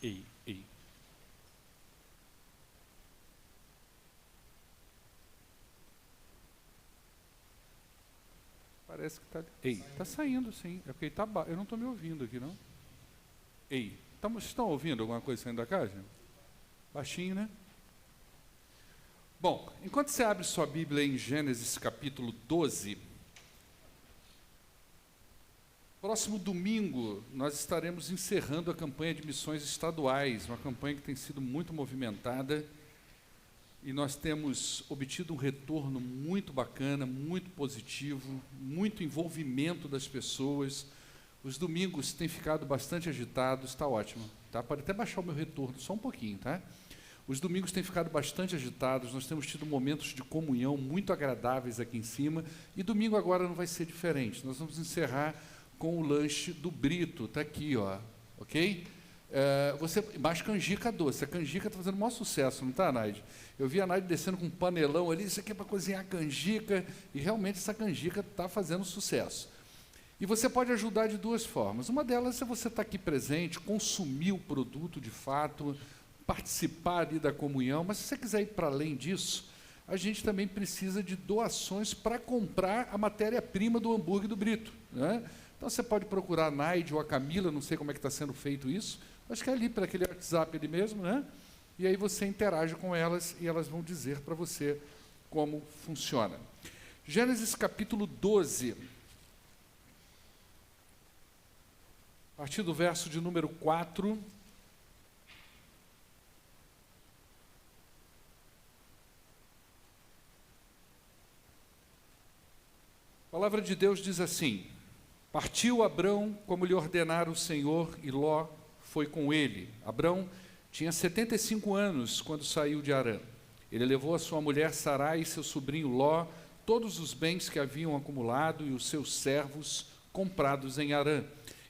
Ei, ei. Parece que está... Ei, está saindo sim. É porque ele tá eu não estou me ouvindo aqui, não. Ei, estão ouvindo alguma coisa saindo da casa? Baixinho, né? Bom, enquanto você abre sua Bíblia em Gênesis capítulo 12, próximo domingo nós estaremos encerrando a campanha de missões estaduais, uma campanha que tem sido muito movimentada, e nós temos obtido um retorno muito bacana, muito positivo, muito envolvimento das pessoas. Os domingos têm ficado bastante agitados, está ótimo, tá? Pode até baixar o meu retorno só um pouquinho, tá? Os domingos têm ficado bastante agitados, nós temos tido momentos de comunhão muito agradáveis aqui em cima, e domingo agora não vai ser diferente. Nós vamos encerrar com o lanche do Brito, está aqui, ó, ok? Mais canjica doce, a canjica está fazendo o maior sucesso, não está, Naide? Eu vi a Naide descendo com um panelão ali, isso aqui é para cozinhar canjica, e realmente essa canjica está fazendo sucesso. E você pode ajudar de duas formas. Uma delas é você estar aqui presente, consumir o produto de fato, participar ali da comunhão, mas se você quiser ir para além disso, a gente também precisa de doações para comprar a matéria-prima do hambúrguer do Brito, né? Então você pode procurar a Naide ou a Camila, não sei como é que está sendo feito isso, acho que é ali para aquele WhatsApp ali mesmo, né? E aí você interage com elas e elas vão dizer para você como funciona. Gênesis capítulo 12, a partir do verso de número 4... A palavra de Deus diz assim: partiu Abrão como lhe ordenara o Senhor, e Ló foi com ele. Abrão tinha 75 anos quando saiu de Harã. Ele levou a sua mulher Sarai e seu sobrinho Ló, todos os bens que haviam acumulado e os seus servos comprados em Harã.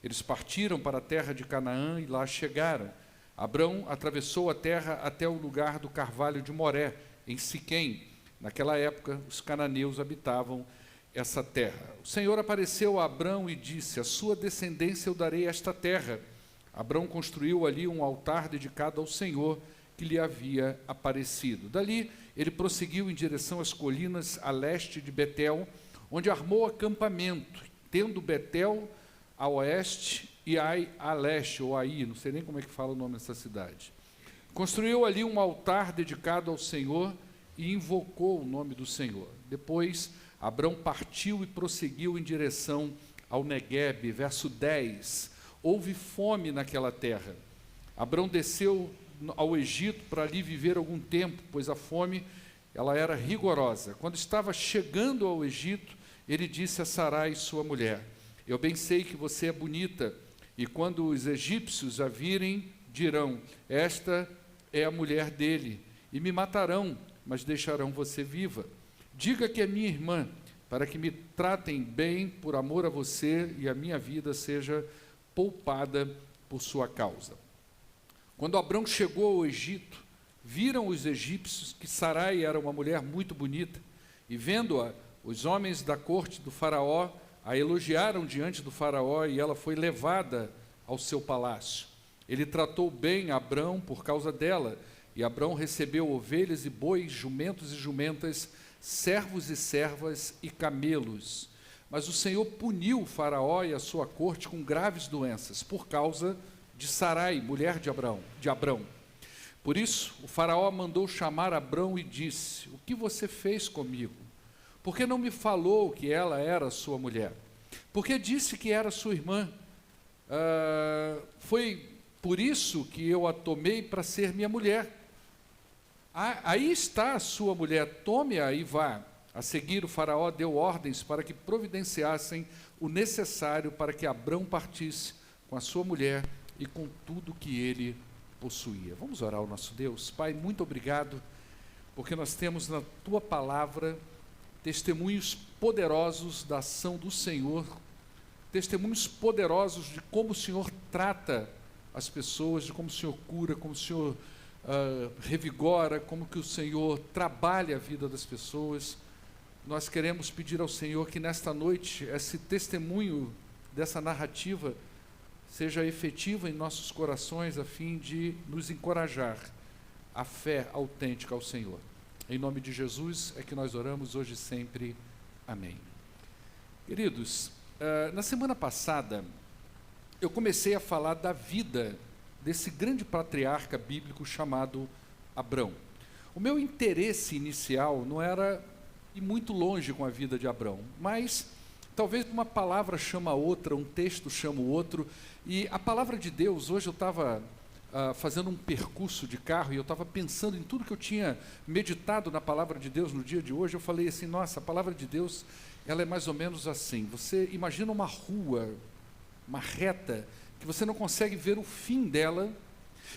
Eles partiram para a terra de Canaã e lá chegaram. Abrão atravessou a terra até o lugar do carvalho de Moré, em Siquém. Naquela época, os cananeus habitavam essa terra. O Senhor apareceu a Abrão e disse: a sua descendência eu darei esta terra. Abrão construiu ali um altar dedicado ao Senhor que lhe havia aparecido. Dali ele prosseguiu em direção às colinas a leste de Betel, onde armou acampamento, tendo Betel a oeste e Ai a leste, ou Ai, não sei nem como é que fala o nome dessa cidade. Construiu ali um altar dedicado ao Senhor e invocou o nome do Senhor. Depois Abrão partiu e prosseguiu em direção ao Neguebe. Verso 10. Houve fome naquela terra. Abrão desceu ao Egito para ali viver algum tempo, pois a fome ela era rigorosa. Quando estava chegando ao Egito, ele disse a Sarai, sua mulher: eu bem sei que você é bonita, e quando os egípcios a virem, dirão: esta é a mulher dele, e me matarão, mas deixarão você viva. Diga que é minha irmã, para que me tratem bem por amor a você e a minha vida seja poupada por sua causa. Quando Abrão chegou ao Egito, viram os egípcios que Sarai era uma mulher muito bonita, e vendo-a, os homens da corte do faraó a elogiaram diante do faraó, e ela foi levada ao seu palácio. Ele tratou bem Abrão por causa dela, e Abrão recebeu ovelhas e bois, jumentos e jumentas, servos e servas e camelos. Mas o Senhor puniu o faraó e a sua corte com graves doenças, por causa de Sarai, mulher de Abrão. Por isso, o faraó mandou chamar Abrão e disse: o que você fez comigo? Por que não me falou que ela era sua mulher? Por que disse que era sua irmã? Foi por isso que eu a tomei para ser minha mulher. Aí está a sua mulher, tome-a e vá. A seguir, o faraó deu ordens para que providenciassem o necessário para que Abrão partisse com a sua mulher e com tudo que ele possuía. Vamos orar ao nosso Deus. Pai, muito obrigado, porque nós temos na Tua palavra testemunhos poderosos da ação do Senhor, testemunhos poderosos de como o Senhor trata as pessoas, de como o Senhor cura, como o Senhor revigora, como que o Senhor trabalha a vida das pessoas. Nós queremos pedir ao Senhor que nesta noite esse testemunho dessa narrativa seja efetiva em nossos corações a fim de nos encorajar à fé autêntica ao Senhor. Em nome de Jesus é que nós oramos hoje e sempre. Amém. Queridos, na semana passada eu comecei a falar da vida desse grande patriarca bíblico chamado Abrão. O meu interesse inicial não era ir muito longe com a vida de Abrão, mas talvez uma palavra chama a outra, um texto chama o outro, e a palavra de Deus, hoje eu estava fazendo um percurso de carro e eu estava pensando em tudo que eu tinha meditado na palavra de Deus no dia de hoje. Eu falei assim, nossa, a palavra de Deus, ela é mais ou menos assim. Você imagina uma rua, uma reta, que você não consegue ver o fim dela,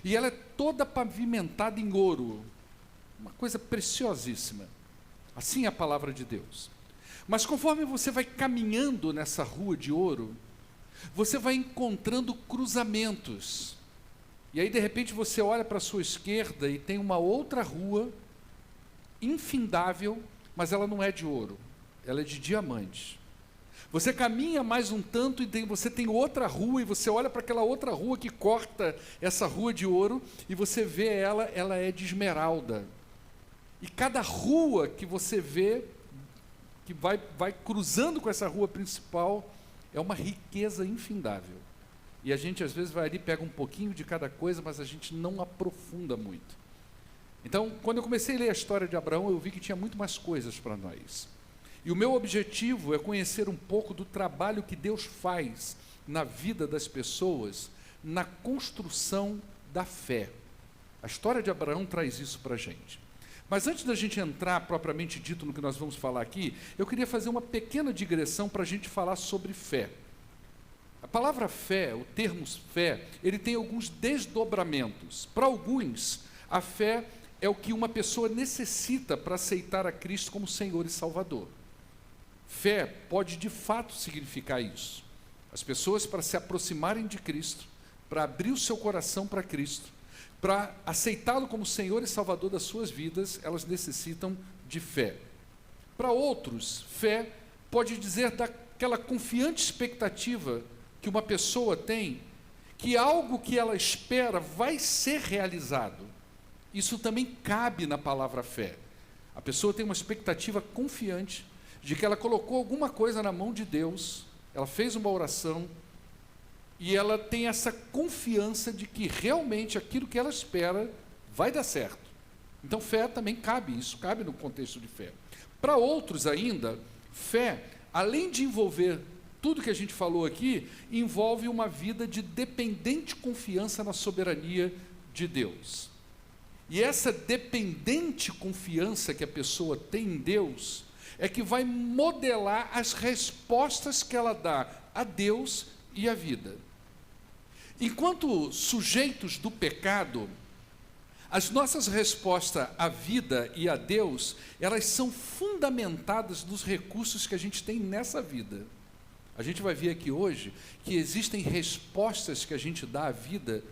e ela é toda pavimentada em ouro, uma coisa preciosíssima. Assim é a palavra de Deus. Mas conforme você vai caminhando nessa rua de ouro, você vai encontrando cruzamentos. E aí, de repente, você olha para a sua esquerda e tem uma outra rua, infindável, mas ela não é de ouro, ela é de diamante. Você caminha mais um tanto e você tem outra rua, e você olha para aquela outra rua que corta essa rua de ouro, e você vê ela é de esmeralda. E cada rua que você vê, que vai cruzando com essa rua principal, é uma riqueza infindável. E a gente às vezes vai ali, pega um pouquinho de cada coisa, mas a gente não aprofunda muito. Então, quando eu comecei a ler a história de Abraão, eu vi que tinha muito mais coisas para nós. E o meu objetivo é conhecer um pouco do trabalho que Deus faz na vida das pessoas, na construção da fé. A história de Abraão traz isso para a gente. Mas antes da gente entrar propriamente dito no que nós vamos falar aqui, eu queria fazer uma pequena digressão para a gente falar sobre fé. A palavra fé, o termo fé, ele tem alguns desdobramentos. Para alguns, a fé é o que uma pessoa necessita para aceitar a Cristo como Senhor e Salvador. Fé pode de fato significar isso. As pessoas, para se aproximarem de Cristo, para abrir o seu coração para Cristo, para aceitá-lo como Senhor e Salvador das suas vidas, elas necessitam de fé. Para outros, fé pode dizer daquela confiante expectativa que uma pessoa tem, que algo que ela espera vai ser realizado. Isso também cabe na palavra fé. A pessoa tem uma expectativa confiante de que ela colocou alguma coisa na mão de Deus, ela fez uma oração, e ela tem essa confiança de que realmente aquilo que ela espera vai dar certo. Então fé também cabe, isso cabe no contexto de fé. Para outros ainda, fé, além de envolver tudo que a gente falou aqui, envolve uma vida de dependente confiança na soberania de Deus. E essa dependente confiança que a pessoa tem em Deus é que vai modelar as respostas que ela dá a Deus e à vida. Enquanto sujeitos do pecado, as nossas respostas à vida e a Deus, elas são fundamentadas nos recursos que a gente tem nessa vida. A gente vai ver aqui hoje que existem respostas que a gente dá à vida,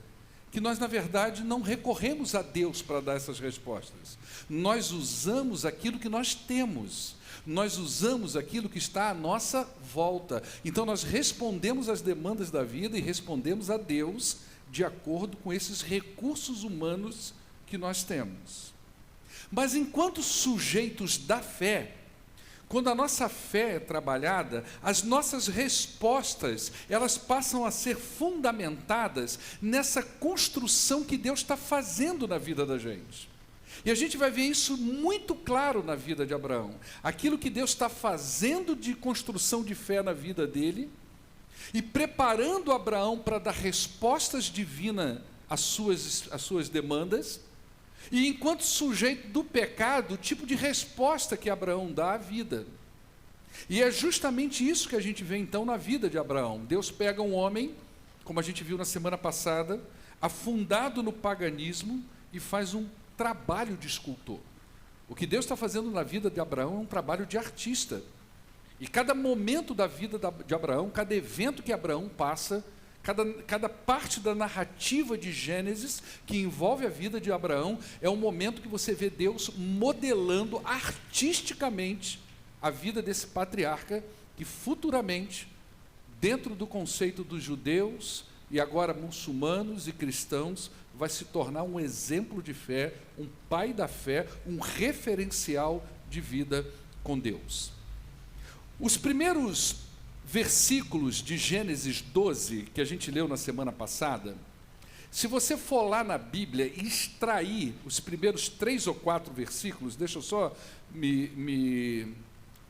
que nós, na verdade, não recorremos a Deus para dar essas respostas. Nós usamos aquilo que nós temos. Nós usamos aquilo que está à nossa volta. Então nós respondemos às demandas da vida e respondemos a Deus de acordo com esses recursos humanos que nós temos. Mas enquanto sujeitos da fé, quando a nossa fé é trabalhada, as nossas respostas, elas passam a ser fundamentadas nessa construção que Deus está fazendo na vida da gente. E a gente vai ver isso muito claro na vida de Abraão. Aquilo que Deus está fazendo de construção de fé na vida dele, e preparando Abraão para dar respostas divinas às suas demandas, e enquanto sujeito do pecado, o tipo de resposta que Abraão dá à vida. E é justamente isso que a gente vê então na vida de Abraão. Deus pega um homem, como a gente viu na semana passada, afundado no paganismo, e faz um trabalho de escultor. O que Deus está fazendo na vida de Abraão é um trabalho de artista. E cada momento da vida de Abraão, cada evento que Abraão passa, cada parte da narrativa de Gênesis que envolve a vida de Abraão, é um momento que você vê Deus modelando artisticamente a vida desse patriarca, que futuramente, dentro do conceito dos judeus e agora muçulmanos e cristãos, vai se tornar um exemplo de fé, um pai da fé, um referencial de vida com Deus. Os primeiros versículos de Gênesis 12, que a gente leu na semana passada, se você for lá na Bíblia e extrair os primeiros 3 ou 4 versículos, deixa eu só me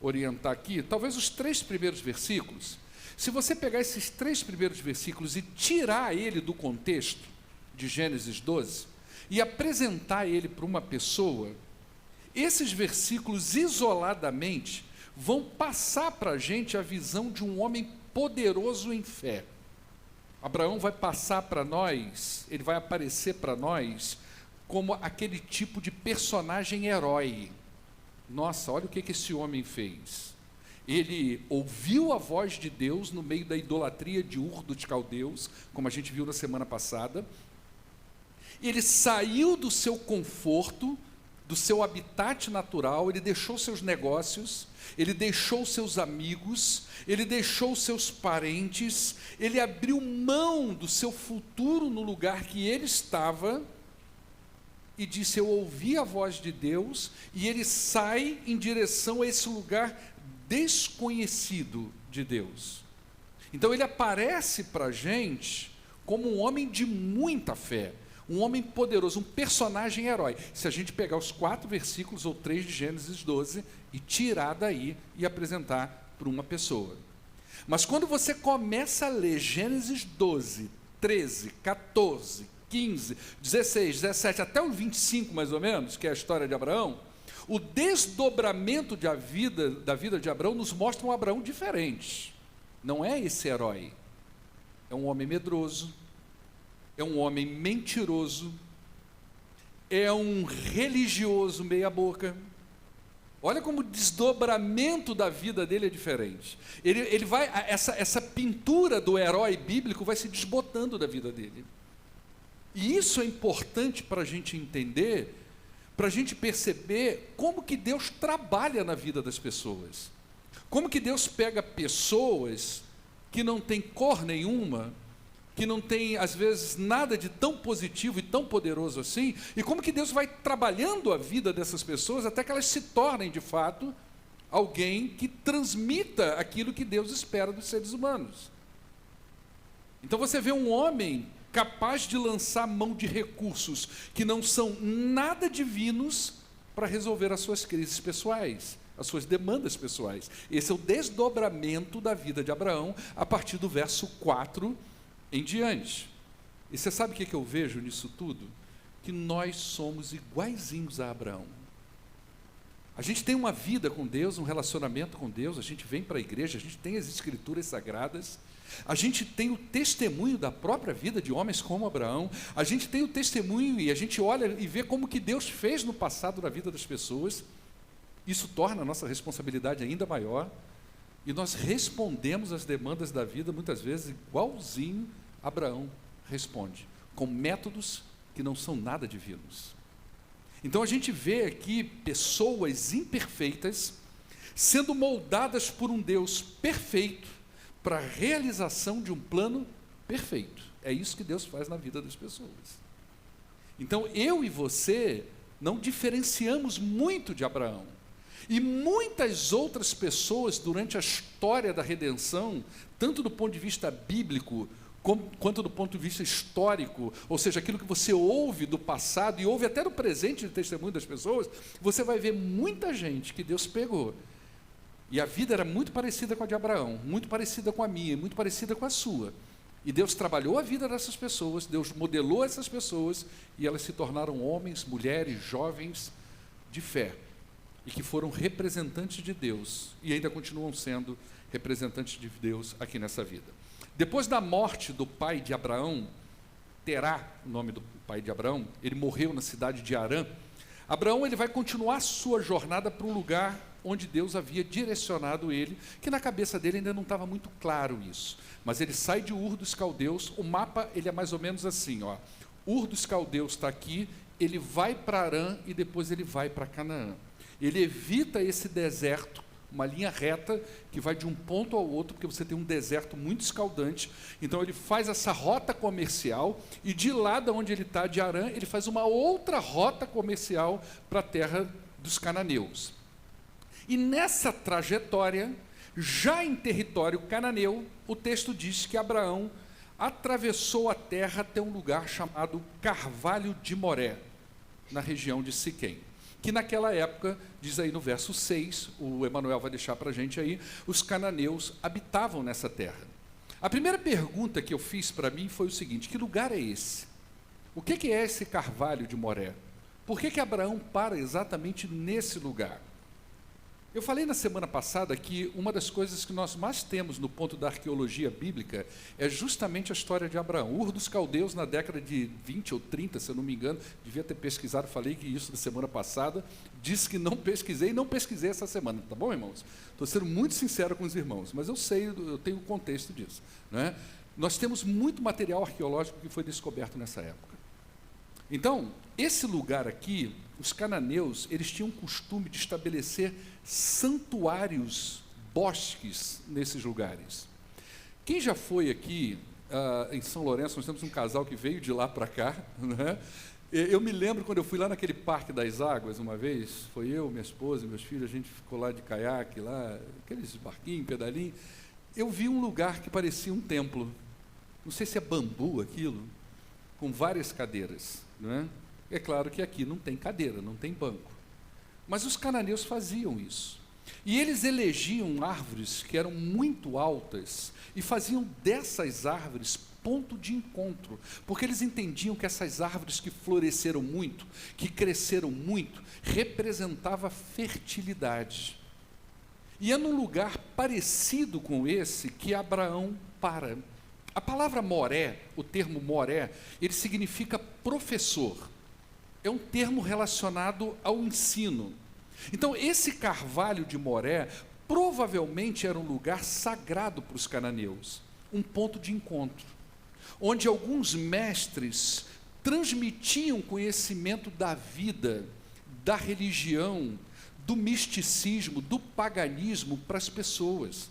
orientar aqui, talvez os 3 primeiros versículos, se você pegar esses 3 primeiros versículos e tirar ele do contexto de Gênesis 12 e apresentar ele para uma pessoa, esses versículos isoladamente vão passar para a gente a visão de um homem poderoso em fé. Abraão vai passar para nós, ele vai aparecer para nós como aquele tipo de personagem herói. Nossa, olha o que esse homem fez. Ele ouviu a voz de Deus no meio da idolatria de Ur dos Caldeus, como a gente viu na semana passada. Ele saiu do seu conforto, do seu habitat natural, ele deixou seus negócios, ele deixou seus amigos, ele deixou seus parentes, ele abriu mão do seu futuro no lugar que ele estava e disse: eu ouvi a voz de Deus, e ele sai em direção a esse lugar desconhecido de Deus. Então ele aparece para a gente como um homem de muita fé, um homem poderoso, um personagem herói. Se a gente pegar os 4 versículos ou 3 de Gênesis 12 e tirar daí e apresentar para uma pessoa. Mas quando você começa a ler Gênesis 12, 13, 14, 15, 16, 17, até o 25 mais ou menos, que é a história de Abraão, o desdobramento da vida de Abraão nos mostra um Abraão diferente. Não é esse herói. É um homem medroso, é um homem mentiroso, é um religioso meia boca. Olha como o desdobramento da vida dele é diferente. Ele vai, essa pintura do herói bíblico vai se desbotando da vida dele. E isso é importante para a gente entender, para a gente perceber como que Deus trabalha na vida das pessoas. Como que Deus pega pessoas que não têm cor nenhuma, que não tem, às vezes, nada de tão positivo e tão poderoso assim, e como que Deus vai trabalhando a vida dessas pessoas até que elas se tornem, de fato, alguém que transmita aquilo que Deus espera dos seres humanos. Então você vê um homem capaz de lançar mão de recursos que não são nada divinos para resolver as suas crises pessoais, as suas demandas pessoais. Esse é o desdobramento da vida de Abraão a partir do verso 4 em diante. E você sabe o que eu vejo nisso tudo? Que nós somos iguaizinhos a Abraão. A gente tem uma vida com Deus, um relacionamento com Deus, a gente vem para a igreja, a gente tem as escrituras sagradas, a gente tem o testemunho da própria vida de homens como Abraão, a gente tem o testemunho e a gente olha e vê como que Deus fez no passado na vida das pessoas. Isso torna a nossa responsabilidade ainda maior, e nós respondemos às demandas da vida muitas vezes igualzinho Abraão responde, com métodos que não são nada divinos. Então a gente vê aqui pessoas imperfeitas sendo moldadas por um Deus perfeito para a realização de um plano perfeito. É isso que Deus faz na vida das pessoas. Então eu e você não diferenciamos muito de Abraão. E muitas outras pessoas durante a história da redenção, tanto do ponto de vista bíblico, quanto do ponto de vista histórico, ou seja, aquilo que você ouve do passado e ouve até no presente de testemunho das pessoas, você vai ver muita gente que Deus pegou. E a vida era muito parecida com a de Abraão, muito parecida com a minha, muito parecida com a sua. E Deus trabalhou a vida dessas pessoas, Deus modelou essas pessoas, e elas se tornaram homens, mulheres, jovens de fé, e que foram representantes de Deus, e ainda continuam sendo representantes de Deus aqui nessa vida. Depois da morte do pai de Abraão, Terá, o nome do pai de Abraão, ele morreu na cidade de Harã. Abraão ele vai continuar sua jornada para um lugar onde Deus havia direcionado ele, que na cabeça dele ainda não estava muito claro isso. Mas ele sai de Ur dos Caldeus, o mapa ele é mais ou menos assim, ó. Ur dos Caldeus está aqui, ele vai para Harã e depois ele vai para Canaã. Ele evita esse deserto uma linha reta que vai de um ponto ao outro, porque você tem um deserto muito escaldante. Então ele faz essa rota comercial e de lá de onde ele está, de Harã, ele faz uma outra rota comercial para a terra dos cananeus. E nessa trajetória, já em território cananeu, o texto diz que Abraão atravessou a terra até um lugar chamado Carvalho de Moré, na região de Siquém, que naquela época, diz aí no verso 6, o Emanuel vai deixar para a gente aí, os cananeus habitavam nessa terra. A primeira pergunta que eu fiz para mim foi o seguinte: que lugar é esse? O que é esse Carvalho de Moré? Por que Abraão para exatamente nesse lugar? Eu falei na semana passada que uma das coisas que nós mais temos no ponto da arqueologia bíblica é justamente a história de Abraão. Ur dos Caldeus, na década de 20 ou 30, se eu não me engano, devia ter pesquisado, falei que isso na semana passada, disse que não pesquisei essa semana, tá bom, irmãos? Estou sendo muito sincero com os irmãos, mas eu sei, eu tenho o contexto disso, né? Nós temos muito material arqueológico que foi descoberto nessa época. Então, esse lugar aqui, os cananeus, eles tinham o costume de estabelecer santuários, bosques nesses lugares. Quem já foi aqui em São Lourenço, nós temos um casal que veio de lá para cá, né? Eu me lembro quando eu fui lá naquele Parque das Águas uma vez, foi eu, minha esposa e meus filhos, a gente ficou lá de caiaque, lá, aqueles barquinhos, pedalinho. Eu vi um lugar que parecia um templo, não sei se é bambu aquilo, com várias cadeiras, né? É claro que aqui não tem cadeira, não tem banco. Mas os cananeus faziam isso. E eles elegiam árvores que eram muito altas e faziam dessas árvores ponto de encontro, porque eles entendiam que essas árvores que floresceram muito, que cresceram muito, representava fertilidade. E é num lugar parecido com esse que Abraão para. A palavra Moré, o termo Moré, ele significa professor. É um termo relacionado ao ensino. Então, esse Carvalho de Moré provavelmente era um lugar sagrado para os cananeus, um ponto de encontro, onde alguns mestres transmitiam conhecimento da vida, da religião, do misticismo, do paganismo para as pessoas.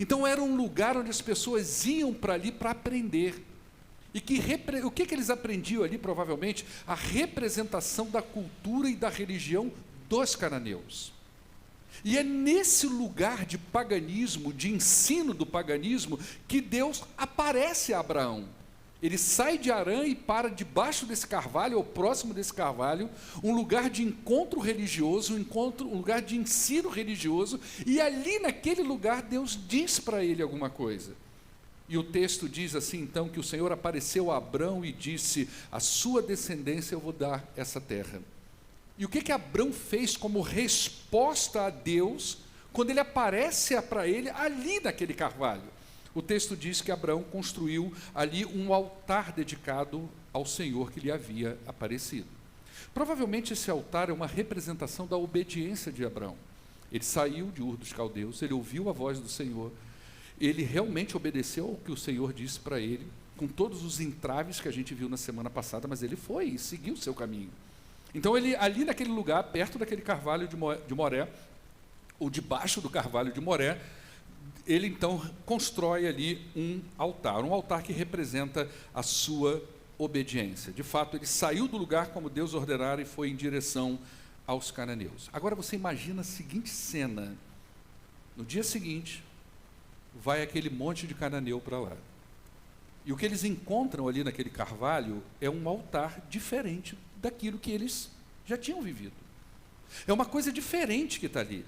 Então, era um lugar onde as pessoas iam para ali para aprender. E o que eles aprendiam ali, provavelmente? A representação da cultura e da religião dos cananeus. E é nesse lugar de paganismo, de ensino do paganismo, que Deus aparece a Abraão. Ele sai de Harã e para debaixo desse carvalho, ou próximo desse carvalho, um lugar de encontro religioso, um lugar de ensino religioso, e ali naquele lugar Deus diz para ele alguma coisa. E o texto diz assim, então, que o Senhor apareceu a Abrão e disse: a sua descendência eu vou dar essa terra. E o que Abrão fez como resposta a Deus, quando ele aparece para ele ali naquele carvalho? O texto diz que Abrão construiu ali um altar dedicado ao Senhor que lhe havia aparecido. Provavelmente esse altar é uma representação da obediência de Abrão. Ele saiu de Ur dos Caldeus, ele ouviu a voz do Senhor, ele realmente obedeceu ao que o Senhor disse para ele, com todos os entraves que a gente viu na semana passada, mas ele foi e seguiu o seu caminho. Então, ele ali naquele lugar, perto daquele carvalho de Moré, ou debaixo do carvalho de Moré, ele então constrói ali um altar que representa a sua obediência. De fato, ele saiu do lugar como Deus ordenara e foi em direção aos cananeus. Agora você imagina a seguinte cena: no dia seguinte, vai aquele monte de cananeu para lá. E o que eles encontram ali naquele carvalho é um altar diferente daquilo que eles já tinham vivido. É uma coisa diferente que está ali.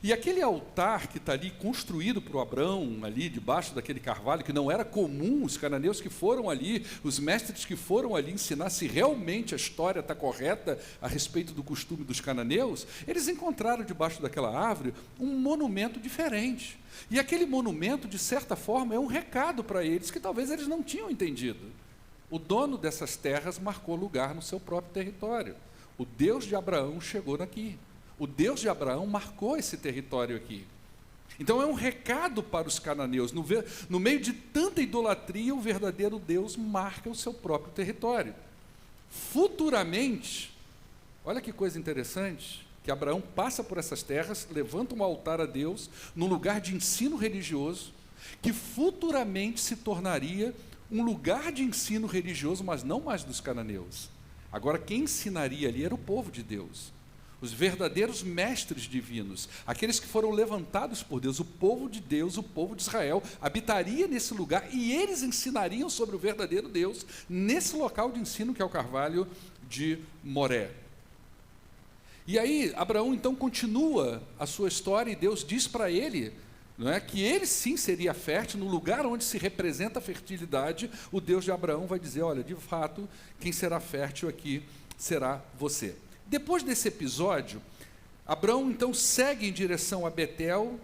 E aquele altar que está ali, construído por Abrão, ali debaixo daquele carvalho, que não era comum, os cananeus que foram ali, os mestres que foram ali ensinar se realmente a história está correta a respeito do costume dos cananeus, eles encontraram debaixo daquela árvore um monumento diferente. E aquele monumento, de certa forma, é um recado para eles que talvez eles não tinham entendido. O dono dessas terras marcou lugar no seu próprio território. O Deus de Abraão chegou aqui. O Deus de Abraão marcou esse território aqui. Então é um recado para os cananeus. No meio de tanta idolatria, o verdadeiro Deus marca o seu próprio território. Futuramente, olha que coisa interessante, que Abraão passa por essas terras, levanta um altar a Deus, num lugar de ensino religioso, que futuramente se tornaria um lugar de ensino religioso, mas não mais dos cananeus. Agora, quem ensinaria ali era o povo de Deus, os verdadeiros mestres divinos, aqueles que foram levantados por Deus, o povo de Deus, o povo de Israel, habitaria nesse lugar e eles ensinariam sobre o verdadeiro Deus, nesse local de ensino que é o Carvalho de Moré. E aí, Abraão então continua a sua história e Deus diz para ele, não é, que ele sim seria fértil, no lugar onde se representa a fertilidade, o Deus de Abraão vai dizer, olha, de fato, quem será fértil aqui será você. Depois desse episódio, Abraão então segue em direção a Betel,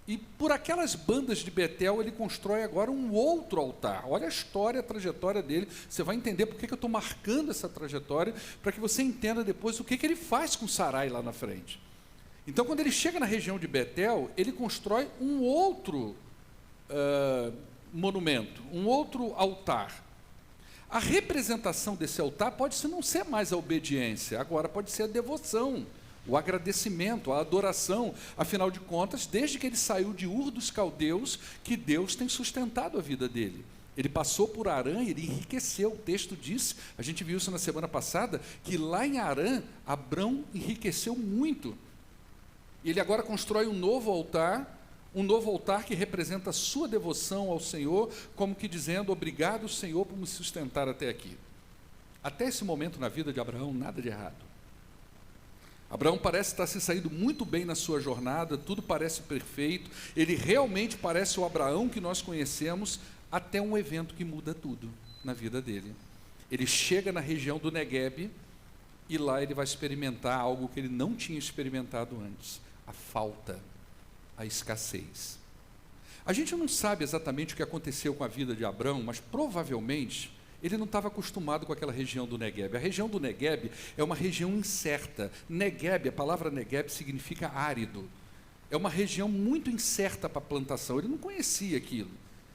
e por aquelas bandas de Betel ele constrói agora um outro altar. Olha a história, a trajetória dele, você vai entender por que eu estou marcando essa trajetória, para que você entenda depois o que ele faz com Sarai lá na frente. Então, quando ele chega na região de Betel, ele constrói um outro monumento, um outro altar. A representação desse altar pode não ser mais a obediência, agora pode ser a devoção, o agradecimento, a adoração. Afinal de contas, desde que ele saiu de Ur dos Caldeus, que Deus tem sustentado a vida dele. Ele passou por Harã e ele enriqueceu. O texto diz, a gente viu isso na semana passada, que lá em Harã, Abrão enriqueceu muito. E ele agora constrói um novo altar que representa a sua devoção ao Senhor, como que dizendo, obrigado, Senhor, por me sustentar até aqui. Até esse momento na vida de Abraão, nada de errado. Abraão parece estar se saindo muito bem na sua jornada, tudo parece perfeito, ele realmente parece o Abraão que nós conhecemos, até um evento que muda tudo na vida dele. Ele chega na região do Negueb, e lá ele vai experimentar algo que ele não tinha experimentado antes, a falta, a escassez. A gente não sabe exatamente o que aconteceu com a vida de Abrão, mas provavelmente ele não estava acostumado com aquela região do Negueb. A região do Negueb é uma região incerta. Negueb, a palavra Negueb significa árido. É uma região muito incerta para a plantação. Ele não conhecia aquilo.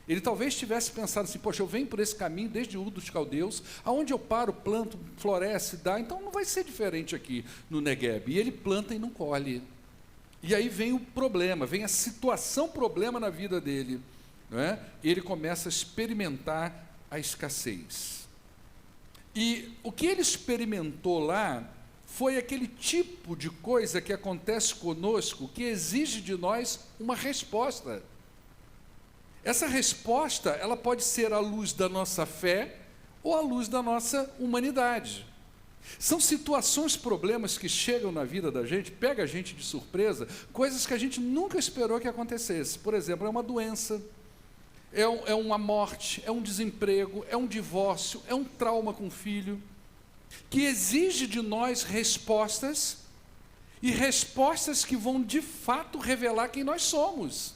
Ele talvez tivesse pensado assim, poxa, eu venho por esse caminho desde Ur dos Caldeus, aonde eu paro, planto, floresce, dá, então não vai ser diferente aqui no Negueb. E ele planta e não colhe. E aí vem o problema, vem a situação problema na vida dele, não é? Ele começa a experimentar a escassez. E o que ele experimentou lá foi aquele tipo de coisa que acontece conosco, que exige de nós uma resposta. Essa resposta, ela pode ser à luz da nossa fé ou à luz da nossa humanidade. São situações, problemas que chegam na vida da gente, pega a gente de surpresa, coisas que a gente nunca esperou que acontecesse. Por exemplo, é uma doença, é uma morte, é um desemprego, é um divórcio, é um trauma com o filho, que exige de nós respostas, e respostas que vão de fato revelar quem nós somos.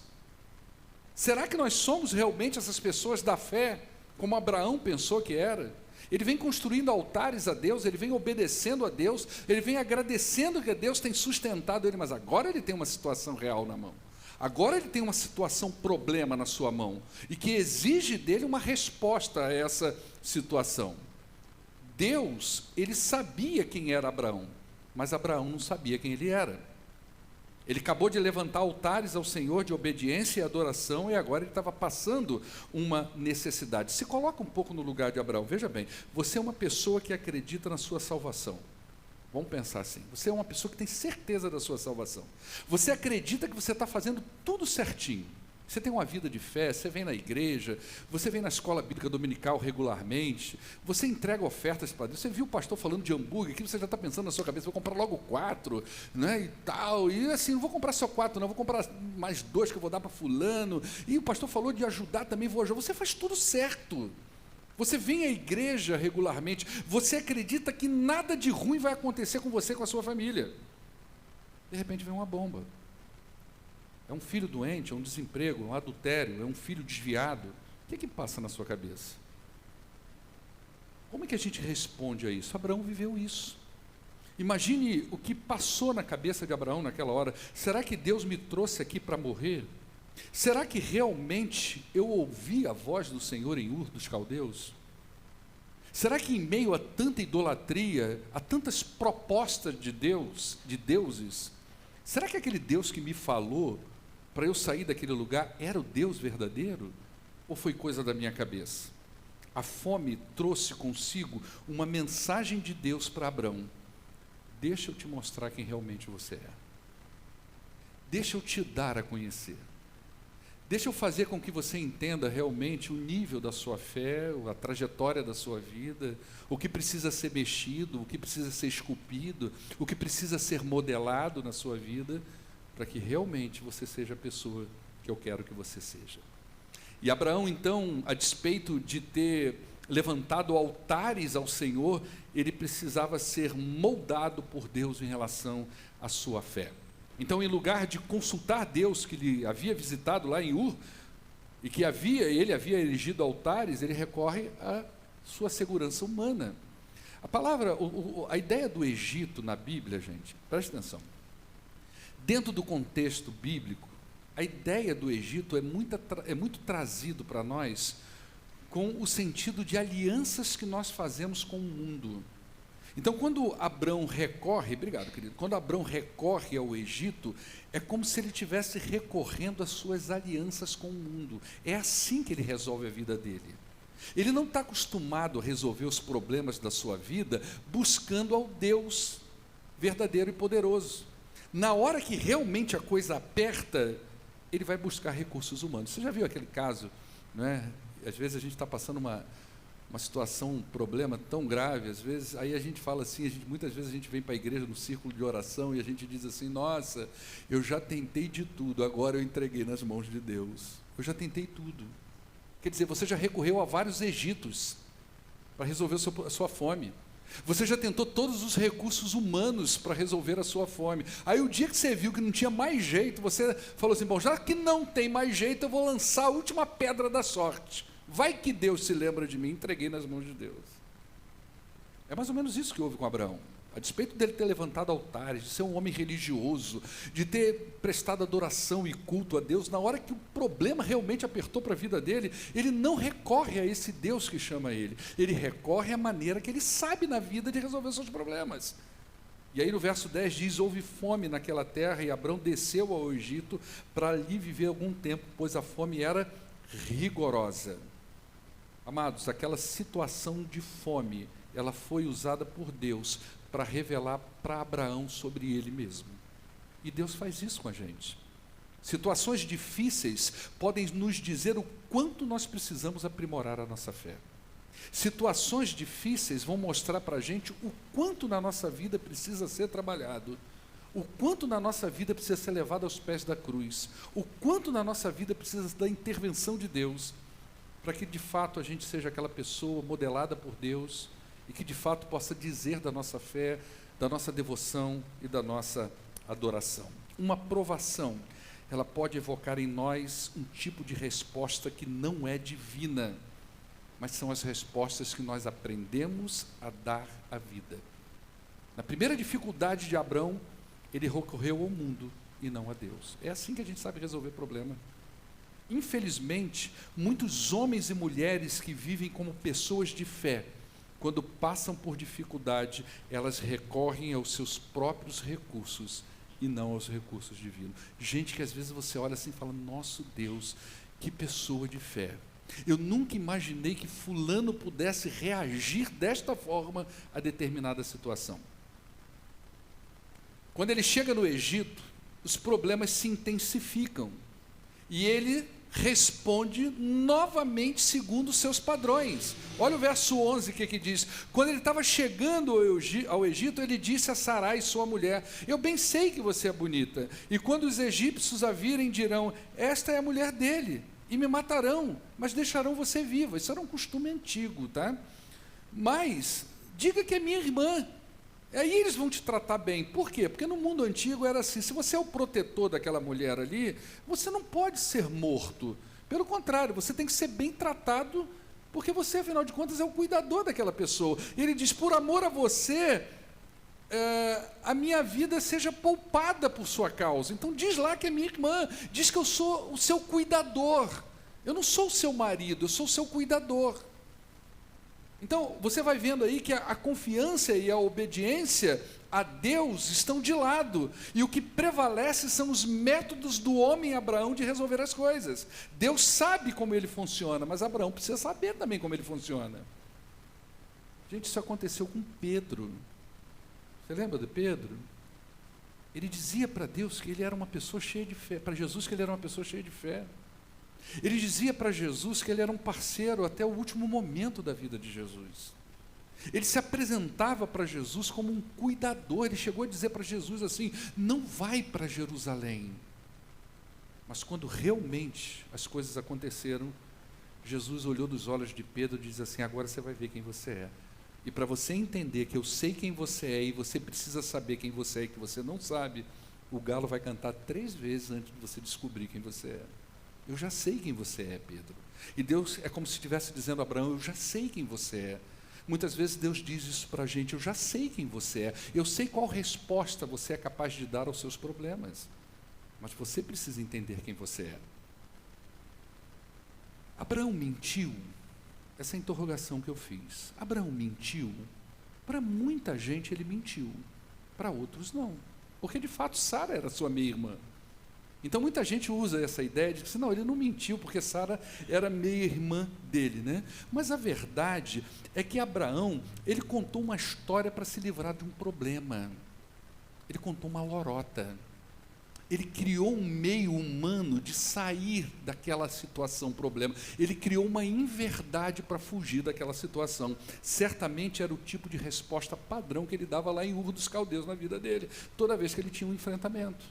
Será que nós somos realmente essas pessoas da fé, como Abraão pensou que era? Ele vem construindo altares a Deus, ele vem obedecendo a Deus, ele vem agradecendo que Deus tem sustentado ele, mas agora ele tem uma situação real na mão. Agora ele tem uma situação problema na sua mão, e que exige dele uma resposta a essa situação. Deus, ele sabia quem era Abraão, mas Abraão não sabia quem ele era. Ele acabou de levantar altares ao Senhor de obediência e adoração, e agora ele estava passando uma necessidade. Se coloca um pouco no lugar de Abraão. Veja bem, você é uma pessoa que acredita na sua salvação. Vamos pensar assim, você é uma pessoa que tem certeza da sua salvação. Você acredita que você está fazendo tudo certinho. Você tem uma vida de fé, você vem na igreja, você vem na escola bíblica dominical regularmente, você entrega ofertas para Deus. Você viu o pastor falando de hambúrguer, que você já está pensando na sua cabeça, vou comprar logo 4, né, e tal, e assim, não vou comprar só 4 não, vou comprar mais 2 que eu vou dar para fulano, e o pastor falou de ajudar também, vou ajudar. Você faz tudo certo, você vem à igreja regularmente, você acredita que nada de ruim vai acontecer com você e com a sua família. De repente vem uma bomba. É um filho doente, é um desemprego, é um adultério, é um filho desviado. O que passa na sua cabeça? Como é que a gente responde a isso? Abraão viveu isso. Imagine o que passou na cabeça de Abraão naquela hora. Será que Deus me trouxe aqui para morrer? Será que realmente eu ouvi a voz do Senhor em Ur dos Caldeus? Será que em meio a tanta idolatria, a tantas propostas de Deus, de deuses, será que aquele Deus que me falou para eu sair daquele lugar era o Deus verdadeiro? Ou foi coisa da minha cabeça? A fome trouxe consigo uma mensagem de Deus para Abrão. Deixa eu te mostrar quem realmente você é. Deixa eu te dar a conhecer. Deixa eu fazer com que você entenda realmente o nível da sua fé, a trajetória da sua vida, o que precisa ser mexido, o que precisa ser esculpido, o que precisa ser modelado na sua vida, para que realmente você seja a pessoa que eu quero que você seja. E Abraão, então, a despeito de ter levantado altares ao Senhor, ele precisava ser moldado por Deus em relação à sua fé. Então, em lugar de consultar Deus que lhe havia visitado lá em Ur, e que ele havia erigido altares, ele recorre à sua segurança humana. A palavra, a ideia do Egito na Bíblia, gente, preste atenção. Dentro do contexto bíblico, a ideia do Egito é muito trazido para nós com o sentido de alianças que nós fazemos com o mundo. Então, quando Abrão recorre, obrigado, querido, quando Abrão recorre ao Egito, é como se ele estivesse recorrendo às suas alianças com o mundo. É assim que ele resolve a vida dele. Ele não está acostumado a resolver os problemas da sua vida buscando ao Deus verdadeiro e poderoso. Na hora que realmente a coisa aperta, ele vai buscar recursos humanos. Você já viu aquele caso, não é? Às vezes a gente está passando uma situação, um problema tão grave, às vezes, aí a gente fala assim, muitas vezes a gente vem para a igreja no círculo de oração e a gente diz assim, nossa, eu já tentei de tudo, agora eu entreguei nas mãos de Deus. Eu já tentei tudo. Quer dizer, você já recorreu a vários Egitos para resolver a sua fome. Você já tentou todos os recursos humanos para resolver a sua fome. Aí o dia que você viu que não tinha mais jeito, você falou assim, bom, já que não tem mais jeito, eu vou lançar a última pedra da sorte. Vai que Deus se lembra de mim, entreguei nas mãos de Deus. É mais ou menos isso que houve com Abraão. A despeito dele ter levantado altares, de ser um homem religioso, de ter prestado adoração e culto a Deus, na hora que o problema realmente apertou para a vida dele, ele não recorre a esse Deus que chama ele. Ele recorre à maneira que ele sabe na vida de resolver seus problemas. E aí no verso 10 diz, houve fome naquela terra e Abrão desceu ao Egito para ali viver algum tempo, pois a fome era rigorosa. Amados, aquela situação de fome, ela foi usada por Deus para revelar para Abraão sobre ele mesmo. E Deus faz isso com a gente. Situações difíceis podem nos dizer o quanto nós precisamos aprimorar a nossa fé. Situações difíceis vão mostrar para a gente o quanto na nossa vida precisa ser trabalhado, o quanto na nossa vida precisa ser levado aos pés da cruz, o quanto na nossa vida precisa da intervenção de Deus, para que de fato a gente seja aquela pessoa modelada por Deus e que de fato possa dizer da nossa fé, da nossa devoção e da nossa adoração. Uma provação, ela pode evocar em nós um tipo de resposta que não é divina, mas são as respostas que nós aprendemos a dar à vida. Na primeira dificuldade de Abrão, ele recorreu ao mundo e não a Deus. É assim que a gente sabe resolver problema. Infelizmente, muitos homens e mulheres que vivem como pessoas de fé, quando passam por dificuldade, elas recorrem aos seus próprios recursos e não aos recursos divinos. Gente que às vezes você olha assim e fala, nosso Deus, que pessoa de fé. Eu nunca imaginei que fulano pudesse reagir desta forma a determinada situação. Quando ele chega no Egito, os problemas se intensificam e ele responde novamente segundo os seus padrões. Olha o verso 11 que diz, quando ele estava chegando ao Egito, ele disse a Sarai, sua mulher, eu bem sei que você é bonita, e quando os egípcios a virem dirão, esta é a mulher dele, e me matarão, mas deixarão você viva. Isso era um costume antigo, tá? Mas, diga que é minha irmã, aí eles vão te tratar bem. Por quê? Porque no mundo antigo era assim, se você é o protetor daquela mulher ali, você não pode ser morto. Pelo contrário, você tem que ser bem tratado, porque você, afinal de contas, é o cuidador daquela pessoa. E ele diz, por amor a você, a minha vida seja poupada por sua causa. Então diz lá que é minha irmã, diz que eu sou o seu cuidador. Eu não sou o seu marido, eu sou o seu cuidador. Então, você vai vendo aí que a confiança e a obediência a Deus estão de lado, e o que prevalece são os métodos do homem Abraão de resolver as coisas. Deus sabe como ele funciona, mas Abraão precisa saber também como ele funciona. Gente, isso aconteceu com Pedro. Você lembra de Pedro? Ele dizia para Deus que ele era uma pessoa cheia de fé, para Jesus que ele era uma pessoa cheia de fé. Ele dizia para Jesus que ele era um parceiro até o último momento da vida de Jesus. Ele se apresentava para Jesus como um cuidador. Ele chegou a dizer para Jesus assim: não vai para Jerusalém. Mas quando realmente as coisas aconteceram, Jesus olhou dos olhos de Pedro e disse assim: agora você vai ver quem você é. E para você entender que eu sei quem você é e você precisa saber quem você é e que você não sabe, o galo vai cantar 3 vezes antes de você descobrir quem você é. Eu já sei quem você é, Pedro. E Deus é como se estivesse dizendo a Abraão: eu já sei quem você é. Muitas vezes Deus diz isso para a gente: eu já sei quem você é, eu sei qual resposta você é capaz de dar aos seus problemas, mas você precisa entender quem você é. Abraão mentiu? Essa é a interrogação que eu fiz. Abraão mentiu? Para muita gente ele mentiu, para outros não, porque de fato Sara era sua meia-irmã. Então muita gente usa essa ideia de que não, ele não mentiu porque Sara era meia-irmã dele, né? Mas a verdade é que Abraão, ele contou uma história para se livrar de um problema. Ele contou uma lorota. Ele criou um meio humano de sair daquela situação, problema. Ele criou uma inverdade para fugir daquela situação. Certamente era o tipo de resposta padrão que ele dava lá em Ur dos Caldeus na vida dele, toda vez que ele tinha um enfrentamento.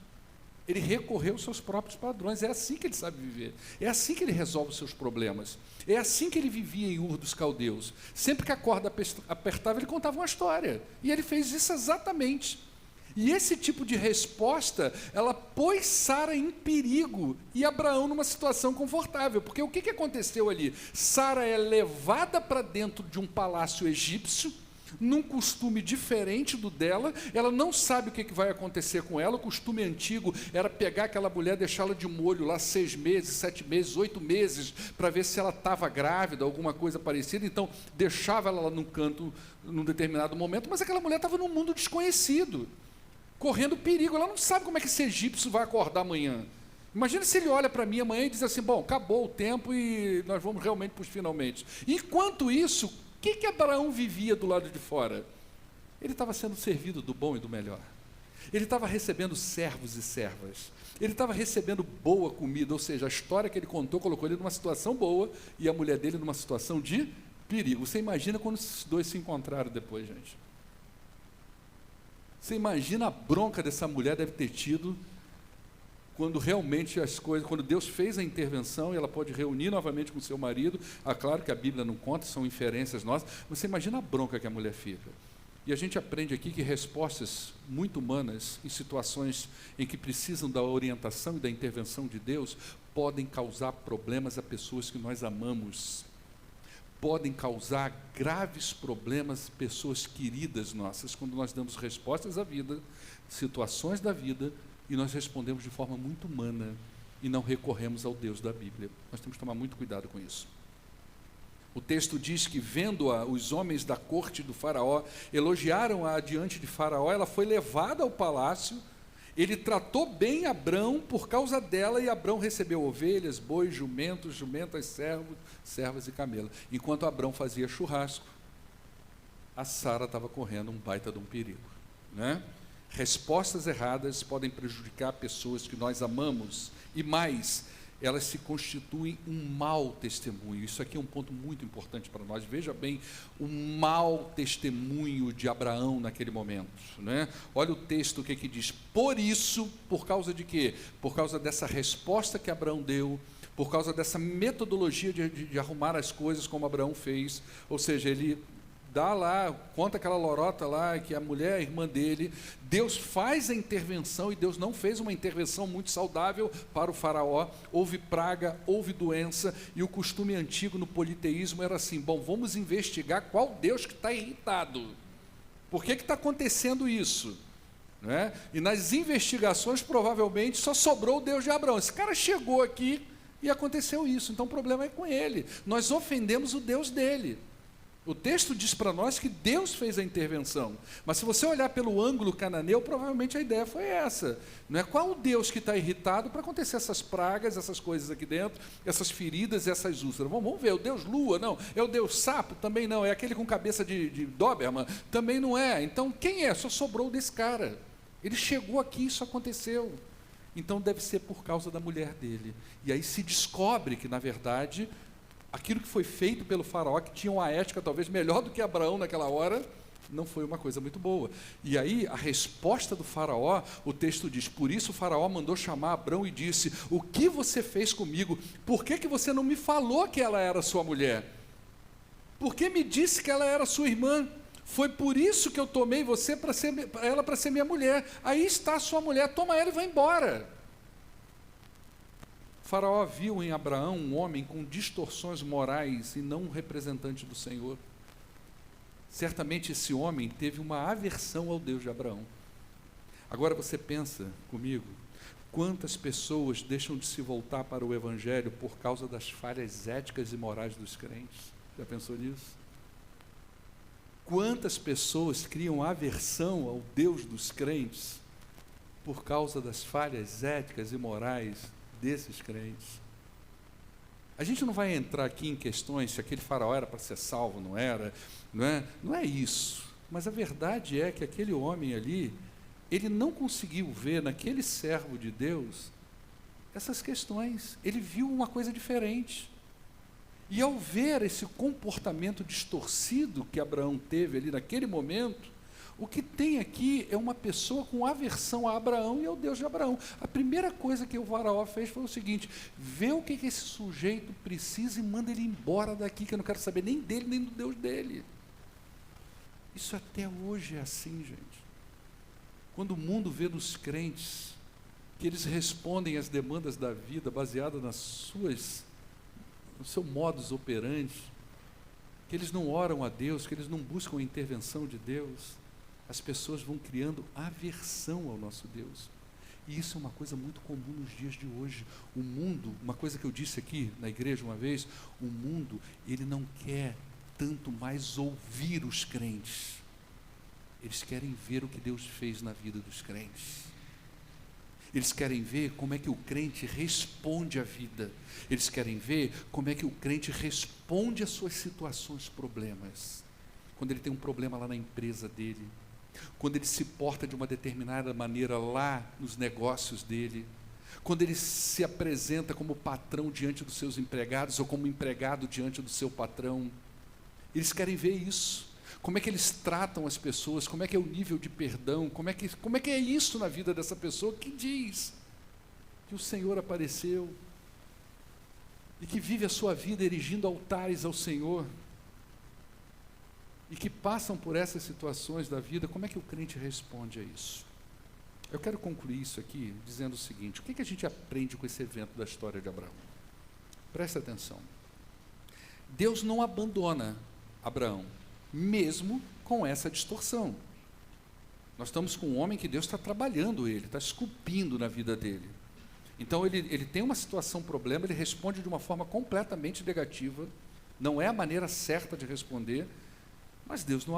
Ele recorreu aos seus próprios padrões. É assim que ele sabe viver. É assim que ele resolve os seus problemas. É assim que ele vivia em Ur dos Caldeus. Sempre que a corda apertava, ele contava uma história. E ele fez isso exatamente. E esse tipo de resposta, ela pôs Sara em perigo e Abraão numa situação confortável. Porque o que aconteceu ali? Sara é levada para dentro de um palácio egípcio, num costume diferente do dela. Ela não sabe o que vai acontecer com ela. O costume antigo era pegar aquela mulher, deixá-la de molho lá 6 meses, 7 meses, 8 meses, para ver se ela estava grávida, alguma coisa parecida. Então deixava ela lá num canto num determinado momento, mas aquela mulher estava num mundo desconhecido, correndo perigo. Ela não sabe como é que esse egípcio vai acordar amanhã. Imagina se ele olha para mim amanhã e diz assim: bom, acabou o tempo e nós vamos realmente para os finalmente. Enquanto isso, o que Abraão vivia do lado de fora? Ele estava sendo servido do bom e do melhor. Ele estava recebendo servos e servas. Ele estava recebendo boa comida, ou seja, a história que ele contou colocou ele numa situação boa e a mulher dele numa situação de perigo. Você imagina quando esses dois se encontraram depois, gente? Você imagina a bronca dessa mulher deve ter tido quando realmente as coisas, quando Deus fez a intervenção e ela pode reunir novamente com seu marido. Claro que a Bíblia não conta, são inferências nossas. Você imagina a bronca que a mulher fica. E a gente aprende aqui que respostas muito humanas em situações em que precisam da orientação e da intervenção de Deus podem causar problemas a pessoas que nós amamos. Podem causar graves problemas a pessoas queridas nossas, quando nós damos respostas à vida, situações da vida, e nós respondemos de forma muito humana e não recorremos ao Deus da Bíblia. Nós temos que tomar muito cuidado com isso. O texto diz que, vendo-a, os homens da corte do faraó elogiaram-a diante de faraó. Ela foi levada ao palácio. Ele tratou bem Abrão por causa dela, e Abrão recebeu ovelhas, bois, jumentos, jumentas, servos, servas e camelas. Enquanto Abrão fazia churrasco, a Sara estava correndo um baita de um perigo, né? Respostas erradas podem prejudicar pessoas que nós amamos, e mais, elas se constituem um mau testemunho. Isso aqui é um ponto muito importante para nós. Veja bem o mau testemunho de Abraão naquele momento, né? Olha o texto, o que diz: por isso, por causa de quê? Por causa dessa resposta que Abraão deu, por causa dessa metodologia de arrumar as coisas como Abraão fez, ou seja, ele dá lá, conta aquela lorota lá, que a mulher é a irmã dele. Deus faz a intervenção, e Deus não fez uma intervenção muito saudável para o faraó. Houve praga, houve doença, e o costume antigo no politeísmo era assim: bom, vamos investigar qual Deus que está irritado. Por que está acontecendo isso? Né? E nas investigações, provavelmente, só sobrou o Deus de Abraão. Esse cara chegou aqui e aconteceu isso, então o problema é com ele. Nós ofendemos o Deus dele. O texto diz para nós que Deus fez a intervenção. Mas se você olhar pelo ângulo cananeu, provavelmente a ideia foi essa. Não é qual o Deus que está irritado para acontecer essas pragas, essas coisas aqui dentro, essas feridas, essas úlceras. Vamos ver, o Deus lua? Não. É o Deus sapo? Também não. É aquele com cabeça de Doberman? Também não é. Então quem é? Só sobrou desse cara. Ele chegou aqui e isso aconteceu. Então deve ser por causa da mulher dele. E aí se descobre que, na verdade, aquilo que foi feito pelo faraó, que tinha uma ética talvez melhor do que Abraão naquela hora, não foi uma coisa muito boa. E aí a resposta do faraó, o texto diz, por isso o faraó mandou chamar Abrão e disse, o que você fez comigo? Por que você não me falou que ela era sua mulher? Por que me disse que ela era sua irmã? Foi por isso que eu tomei você para ser minha mulher. Aí está a sua mulher, toma ela e vai embora. Faraó viu em Abraão um homem com distorções morais e não um representante do Senhor. Certamente esse homem teve uma aversão ao Deus de Abraão. Agora você pensa comigo, quantas pessoas deixam de se voltar para o Evangelho por causa das falhas éticas e morais dos crentes? Já pensou nisso? Quantas pessoas criam aversão ao Deus dos crentes por causa das falhas éticas e morais desses crentes? A gente não vai entrar aqui em questões se aquele faraó era para ser salvo, não era, não é isso. Mas a verdade é que aquele homem ali, ele não conseguiu ver naquele servo de Deus essas questões. Ele viu uma coisa diferente. E ao ver esse comportamento distorcido que Abraão teve ali naquele momento, o que tem aqui é uma pessoa com aversão a Abraão e ao Deus de Abraão. A primeira coisa que o faraó fez foi o seguinte, vê o que esse sujeito precisa e manda ele embora daqui, que eu não quero saber nem dele, nem do Deus dele. Isso até hoje é assim, gente. Quando o mundo vê nos crentes que eles respondem às demandas da vida baseada no seu modus operandi, que eles não oram a Deus, que eles não buscam a intervenção de Deus, as pessoas vão criando aversão ao nosso Deus. E isso é uma coisa muito comum nos dias de hoje. O mundo, uma coisa que eu disse aqui na igreja uma vez, o mundo, ele não quer tanto mais ouvir os crentes. Eles querem ver o que Deus fez na vida dos crentes. Eles querem ver como é que o crente responde à vida. Eles querem ver como é que o crente responde às suas situações, problemas. Quando ele tem um problema lá na empresa dele, quando ele se porta de uma determinada maneira lá nos negócios dele, quando ele se apresenta como patrão diante dos seus empregados ou como empregado diante do seu patrão. Eles querem ver isso. Como é que eles tratam as pessoas, como é que é o nível de perdão, como é que é isso na vida dessa pessoa que diz que o Senhor apareceu e que vive a sua vida erigindo altares ao Senhor e que passam por essas situações da vida. Como é que o crente responde a isso? Eu quero concluir isso aqui dizendo o seguinte, o que a gente aprende com esse evento da história de Abraão? Presta atenção. Deus não abandona Abraão, mesmo com essa distorção. Nós estamos com um homem que Deus está trabalhando ele, está esculpindo na vida dele. Então ele tem uma situação, problema, ele responde de uma forma completamente negativa, não é a maneira certa de responder, mas Deus não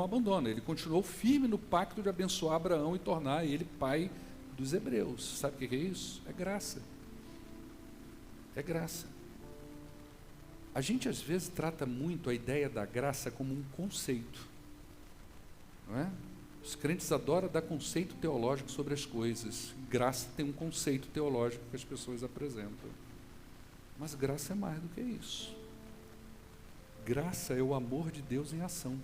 abandona, ele continuou firme no pacto de abençoar Abraão e tornar ele pai dos hebreus. Sabe o que é isso? É graça. É graça. A gente às vezes trata muito a ideia da graça como um conceito, não é? Os crentes adoram dar conceito teológico sobre as coisas. Graça tem um conceito teológico que as pessoas apresentam. Mas graça é mais do que isso. Graça é o amor de Deus em ação.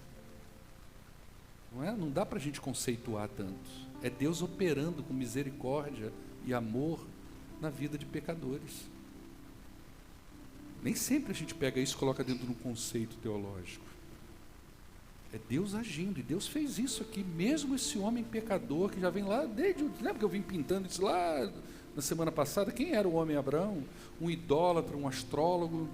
Não é? Não dá para a gente conceituar tanto. É Deus operando com misericórdia e amor na vida de pecadores. Nem sempre a gente pega isso e coloca dentro de um conceito teológico. É Deus agindo, e Deus fez isso aqui, mesmo esse homem pecador, que já vem lá, lembra que eu vim pintando isso lá na semana passada? Quem era o homem Abraão? Um idólatra, um astrólogo,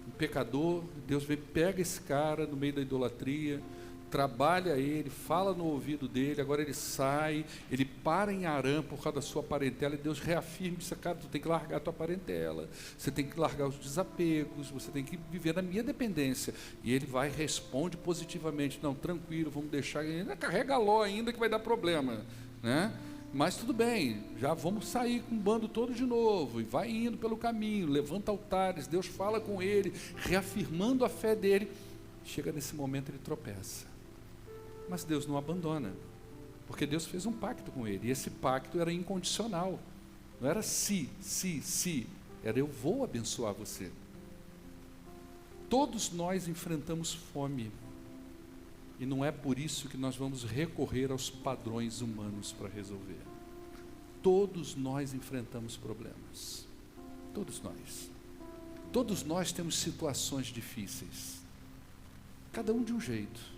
um pecador. Deus vem, pega esse cara no meio da idolatria, trabalha ele, fala no ouvido dele, agora ele sai, ele para em Arã por causa da sua parentela, e Deus reafirma e diz, cara, tu tem que largar a tua parentela, você tem que largar os desapegos, você tem que viver na minha dependência. E ele vai e responde positivamente, não, tranquilo, vamos deixar, ainda carrega Ló ainda que vai dar problema, né? Mas tudo bem, já vamos sair com o bando todo de novo, e vai indo pelo caminho, levanta altares, Deus fala com ele, reafirmando a fé dele. Chega nesse momento, ele tropeça. Mas Deus não abandona, porque Deus fez um pacto com ele, e esse pacto era incondicional, não era se, era eu vou abençoar você. Todos nós enfrentamos fome, e não é por isso que nós vamos recorrer aos padrões humanos para resolver. Todos nós enfrentamos problemas, todos nós. Todos nós temos situações difíceis, cada um de um jeito.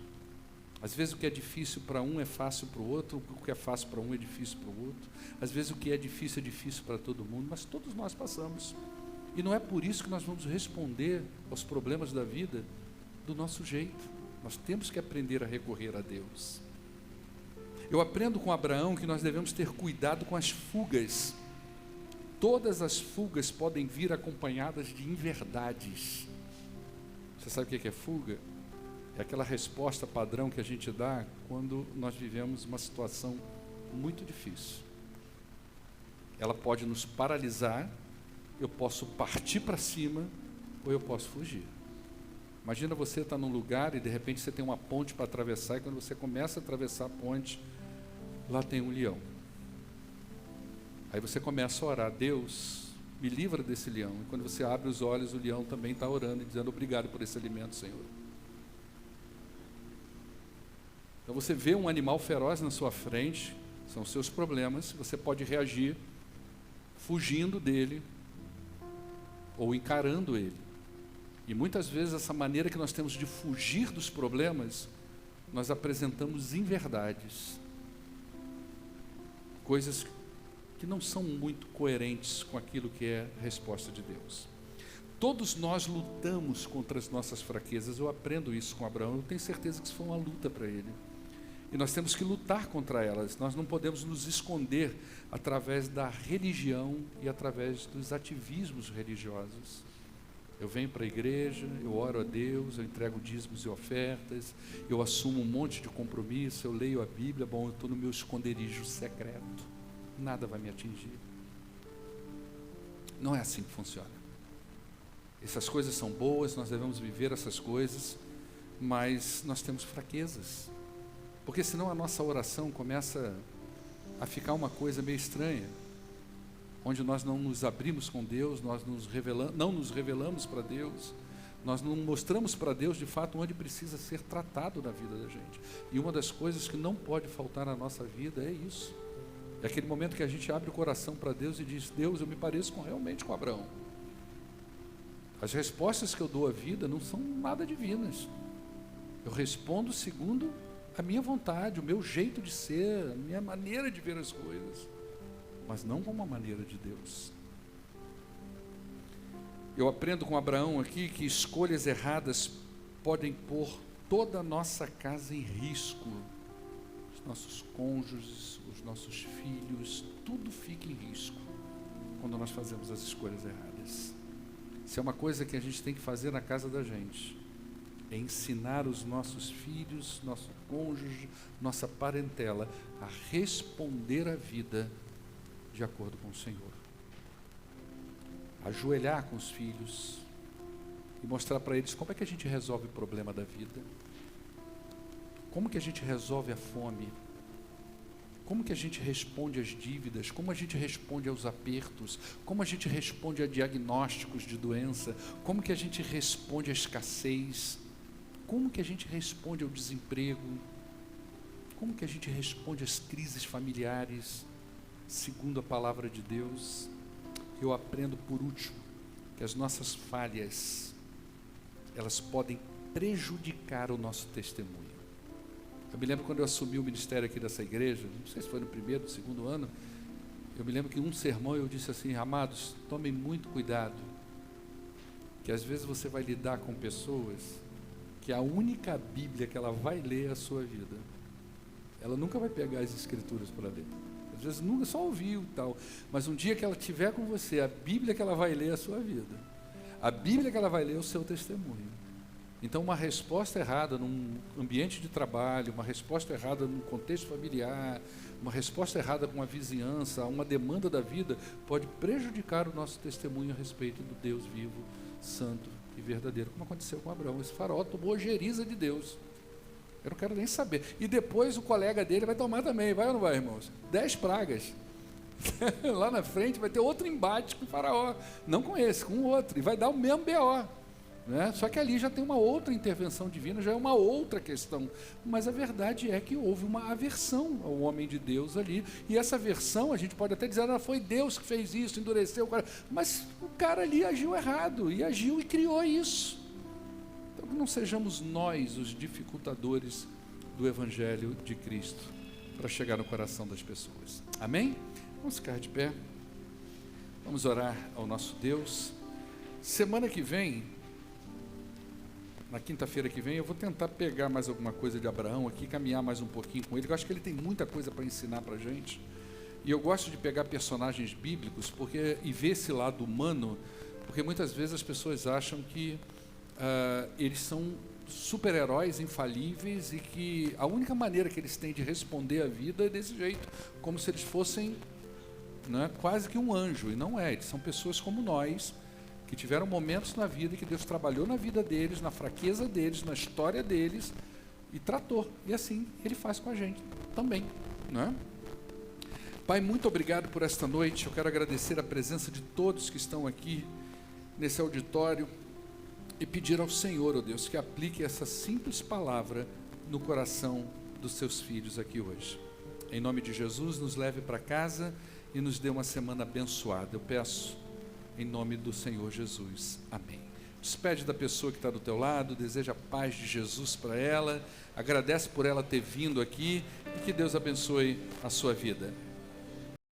Às vezes o que é difícil para um é fácil para o outro, o que é fácil para um é difícil para o outro. Às vezes o que é difícil para todo mundo, mas todos nós passamos. E não é por isso que nós vamos responder aos problemas da vida do nosso jeito. Nós temos que aprender a recorrer a Deus. Eu aprendo com Abraão que nós devemos ter cuidado com as fugas. Todas as fugas podem vir acompanhadas de inverdades. Você sabe o que é fuga? É aquela resposta padrão que a gente dá quando nós vivemos uma situação muito difícil. Ela pode nos paralisar, eu posso partir para cima, ou eu posso fugir. Imagina você estar num lugar e de repente você tem uma ponte para atravessar, e quando você começa a atravessar a ponte, lá tem um leão. Aí você começa a orar, Deus, me livra desse leão. E quando você abre os olhos, o leão também está orando e dizendo, obrigado por esse alimento, Senhor. Então você vê um animal feroz na sua frente, são os seus problemas, você pode reagir fugindo dele ou encarando ele. E muitas vezes essa maneira que nós temos de fugir dos problemas, nós apresentamos inverdades, coisas que não são muito coerentes com aquilo que é a resposta de Deus. Todos nós lutamos contra as nossas fraquezas, eu aprendo isso com Abraão, eu tenho certeza que isso foi uma luta para ele. E nós temos que lutar contra elas, nós não podemos nos esconder através da religião e através dos ativismos religiosos. Eu venho para a igreja, eu oro a Deus, eu entrego dízimos e ofertas, eu assumo um monte de compromisso, eu leio a Bíblia, bom, eu estou no meu esconderijo secreto, nada vai me atingir. Não é assim que funciona. Essas coisas são boas, nós devemos viver essas coisas, mas nós temos fraquezas. Porque senão a nossa oração começa a ficar uma coisa meio estranha, onde nós não nos abrimos com Deus, nós não nos revelamos para Deus, nós não mostramos para Deus de fato onde precisa ser tratado na vida da gente. E uma das coisas que não pode faltar na nossa vida é isso. É aquele momento que a gente abre o coração para Deus e diz, Deus, eu me pareço realmente com Abraão. As respostas que eu dou à vida não são nada divinas. Eu respondo segundo a minha vontade, o meu jeito de ser, a minha maneira de ver as coisas, mas não como a maneira de Deus. Eu aprendo com Abraão aqui que escolhas erradas podem pôr toda a nossa casa em risco. Os nossos cônjuges, os nossos filhos, tudo fica em risco quando nós fazemos as escolhas erradas. Isso é uma coisa que a gente tem que fazer na casa da gente. É ensinar os nossos filhos, nosso cônjuge, nossa parentela a responder à vida de acordo com o Senhor. Ajoelhar com os filhos e mostrar para eles como é que a gente resolve o problema da vida, como que a gente resolve a fome, como que a gente responde às dívidas, como a gente responde aos apertos, como a gente responde a diagnósticos de doença, como que a gente responde à escassez, como que a gente responde ao desemprego, como que a gente responde às crises familiares, segundo a palavra de Deus. Eu aprendo, por último, que as nossas falhas, elas podem prejudicar o nosso testemunho. Eu me lembro quando eu assumi o ministério aqui dessa igreja, não sei se foi no primeiro, no segundo ano, eu me lembro que em um sermão eu disse assim, amados, tomem muito cuidado, que às vezes você vai lidar com pessoas que a única Bíblia que ela vai ler é a sua vida. Ela nunca vai pegar as Escrituras para ler. Às vezes nunca, só ouviu e tal. Mas um dia que ela estiver com você, a Bíblia que ela vai ler é a sua vida. A Bíblia que ela vai ler é o seu testemunho. Então, uma resposta errada num ambiente de trabalho, uma resposta errada num contexto familiar, uma resposta errada com a vizinhança, uma demanda da vida, pode prejudicar o nosso testemunho a respeito do Deus vivo, santo e verdadeiro, como aconteceu com Abraão. Esse faraó tomou ojeriza de Deus. Eu não quero nem saber. E depois o colega dele vai tomar também, vai ou não vai, irmãos? 10 pragas. Lá na frente vai ter outro embate com o faraó. Não com esse, com o outro. E vai dar o mesmo BO. Né? Só que ali já tem uma outra intervenção divina, já é uma outra questão. Mas a verdade é que houve uma aversão ao homem de Deus ali. E essa aversão, a gente pode até dizer, foi Deus que fez isso, endureceu o cara. Mas o cara ali agiu errado, e agiu e criou isso. Então que não sejamos nós os dificultadores do Evangelho de Cristo para chegar no coração das pessoas. Amém? Vamos ficar de pé. Vamos orar ao nosso Deus. Semana que vem, na quinta-feira que vem, eu vou tentar pegar mais alguma coisa de Abraão aqui, caminhar mais um pouquinho com ele, eu acho que ele tem muita coisa para ensinar para a gente. E eu gosto de pegar personagens bíblicos e ver esse lado humano, porque muitas vezes as pessoas acham que eles são super-heróis infalíveis e que a única maneira que eles têm de responder à vida é desse jeito, como se eles fossem, né, quase que um anjo. E não é, eles são pessoas como nós, que tiveram momentos na vida que Deus trabalhou na vida deles, na fraqueza deles, na história deles, e tratou. E assim Ele faz com a gente também, né? Pai, muito obrigado por esta noite. Eu quero agradecer a presença de todos que estão aqui nesse auditório e pedir ao Senhor, ó Deus, que aplique essa simples palavra no coração dos seus filhos aqui hoje. Em nome de Jesus, nos leve para casa e nos dê uma semana abençoada. Eu peço em nome do Senhor Jesus. Amém. Despede da pessoa que está do teu lado, deseja a paz de Jesus para ela, agradece por ela ter vindo aqui e que Deus abençoe a sua vida.